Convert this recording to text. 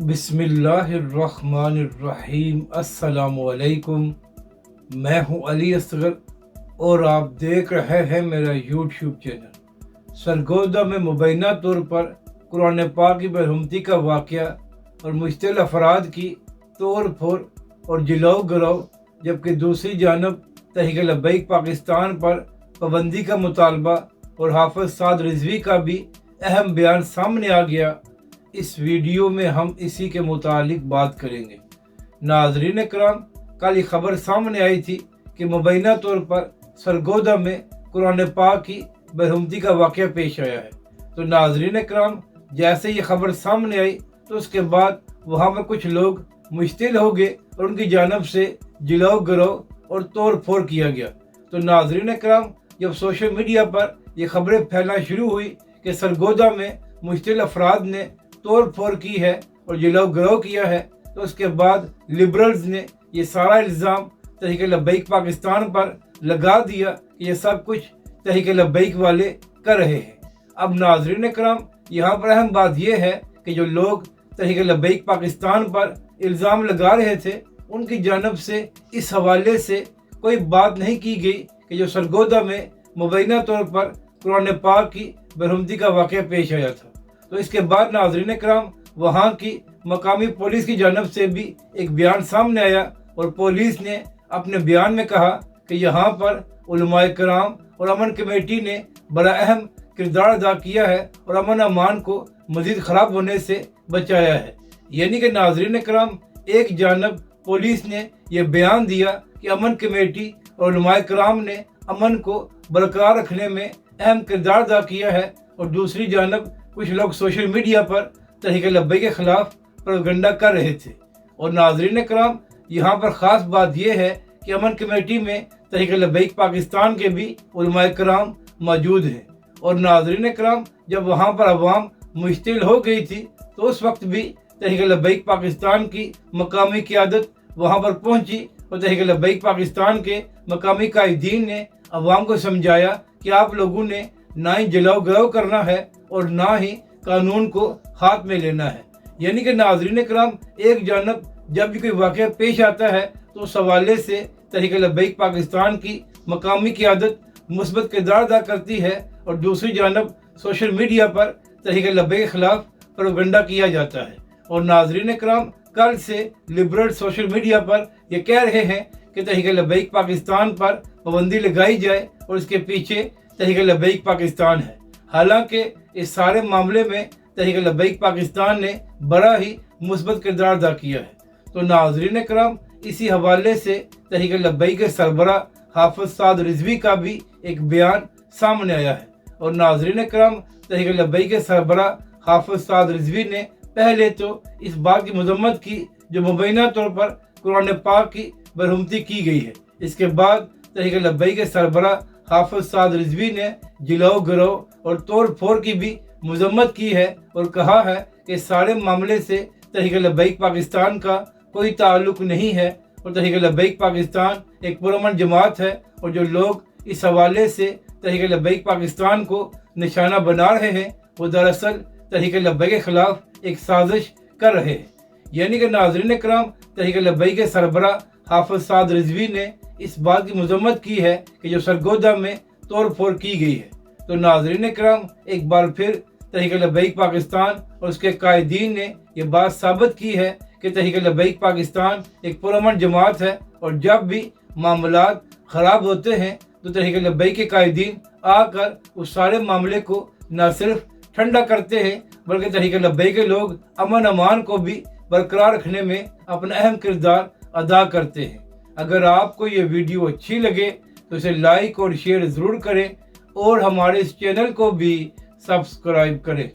بسم اللہ الرحمن الرحیم۔ السلام علیکم، میں ہوں علی اصغر اور آپ دیکھ رہے ہیں میرا یوٹیوب چینل۔ سرگودا میں مبینہ طور پر قرآن پاک کی برہمتی کا واقعہ اور مشتعل افراد کی توڑ پھوڑ اور جلو گرو، جبکہ دوسری جانب تحریک لبیک پاکستان پر پابندی کا مطالبہ اور حافظ سعد رضوی کا بھی اہم بیان سامنے آ گیا۔ اس ویڈیو میں ہم اسی کے متعلق بات کریں گے۔ ناظرین کرام، کل یہ خبر سامنے آئی تھی کہ مبینہ طور پر سرگودا میں قرآن پاک کی برہمتی کا واقعہ پیش آیا ہے۔ تو ناظرین کرام، جیسے یہ خبر سامنے آئی تو اس کے بعد وہاں پر کچھ لوگ مشتعل ہو گئے اور ان کی جانب سے جلو گرو اور توڑ پھوڑ کیا گیا۔ تو ناظرین کرام، جب سوشل میڈیا پر یہ خبریں پھیلنا شروع ہوئی کہ سرگودا میں مشتعل افراد نے توڑ پھوڑ کی ہے اور جلو گرو کیا ہے، تو اس کے بعد لبرلز نے یہ سارا الزام تحریک لبیک پاکستان پر لگا دیا کہ یہ سب کچھ تحریک لبیک والے کر رہے ہیں۔ اب ناظرین کرام، یہاں پر اہم بات یہ ہے کہ جو لوگ تحریک لبیک پاکستان پر الزام لگا رہے تھے، ان کی جانب سے اس حوالے سے کوئی بات نہیں کی گئی کہ جو سرگودا میں مبینہ طور پر قرآن پاک کی برہمتی کا واقعہ پیش آیا تھا۔ تو اس کے بعد ناظرین کرام، وہاں کی مقامی پولیس کی جانب سے بھی ایک بیان سامنے آیا اور پولیس نے اپنے بیان میں کہا کہ یہاں پر علماء کرام اور امن کمیٹی نے بڑا اہم کردار ادا کیا ہے اور امن امان کو مزید خراب ہونے سے بچایا ہے۔ یعنی کہ ناظرین کرام، ایک جانب پولیس نے یہ بیان دیا کہ امن کمیٹی اور علماء کرام نے امن کو برقرار رکھنے میں اہم کردار ادا کیا ہے، اور دوسری جانب کچھ لوگ سوشل میڈیا پر تحریک لبیک کے خلاف پروپیگنڈا کر رہے تھے۔ اور ناظرین کرام، یہاں پر خاص بات یہ ہے کہ امن کمیٹی میں تحریک لبیک پاکستان کے بھی علماء کرام موجود ہیں۔ اور ناظرین کرام، جب وہاں پر عوام مشتعل ہو گئی تھی تو اس وقت بھی تحریک لبیک پاکستان کی مقامی قیادت وہاں پر پہنچی اور تحریک لبیک پاکستان کے مقامی قائدین نے عوام کو سمجھایا کہ آپ لوگوں نے نہ ہی جلو گرو کرنا ہے اور نہ ہی قانون کو ہاتھ میں لینا ہے۔ یعنی کہ ناظرین کرام، ایک جانب جب بھی کوئی واقعہ پیش آتا ہے تو اس حوالے سے تحریک لبیک پاکستان کی مقامی قیادت مثبت کردار ادا کرتی ہے، اور دوسری جانب سوشل میڈیا پر تحریک لبیک کے خلاف پروپیگنڈا کیا جاتا ہے۔ اور ناظرین کرام، کل سے لبرل سوشل میڈیا پر یہ کہہ رہے ہیں کہ تحریک لبیک پاکستان پر پابندی لگائی جائے اور اس کے پیچھے تحریک لبیک پاکستان ہے۔ حالانکہ اس سارے معاملے میں تحریک لبیک پاکستان نے بڑا ہی مثبت کردار ادا کیا ہے۔ تو ناظرین کرام، اسی حوالے سے تحریک لبیک کے سربراہ حافظ سعد رضوی کا بھی ایک بیان سامنے آیا ہے۔ اور ناظرین کرام، تحریک لبیک کے سربراہ حافظ سعد رضوی نے پہلے تو اس بات کی مذمت کی جو مبینہ طور پر قرآن پاک کی برہمتی کی گئی ہے۔ اس کے بعد تحریک لبیک کے سربراہ حافظ سعد رضوی نے جلو گرو اور توڑ پھوڑ کی بھی مذمت کی ہے اور کہا ہے کہ سارے معاملے سے تحریک لبیک پاکستان کا کوئی تعلق نہیں ہے، اور تحریک لبیک پاکستان ایک پرامن جماعت ہے، اور جو لوگ اس حوالے سے تحریک لبیک پاکستان کو نشانہ بنا رہے ہیں وہ دراصل تحریک لبیک کے خلاف ایک سازش کر رہے ہیں۔ یعنی کہ ناظرین کرام، تحریک لبیک کے سربراہ حافظ سعد رضوی نے اس بات کی مذمت کی ہے کہ جو سرگودا میں توڑ پھوڑ کی گئی ہے۔ تو ناظرین کرام، ایک بار پھر تحریک لبیک پاکستان اور اس کے قائدین نے یہ بات ثابت کی ہے کہ تحریک لبیک پاکستان ایک پرامن جماعت ہے، اور جب بھی معاملات خراب ہوتے ہیں تو تحریک لبیک کے قائدین آ کر اس سارے معاملے کو نہ صرف ٹھنڈا کرتے ہیں بلکہ تحریک لبیک کے لوگ امن امان کو بھی برقرار رکھنے میں اپنا اہم کردار ادا کرتے ہیں۔ اگر آپ کو یہ ویڈیو اچھی لگے تو اسے لائک اور شیئر ضرور کریں، اور ہمارے اس چینل کو بھی سبسکرائب کریں۔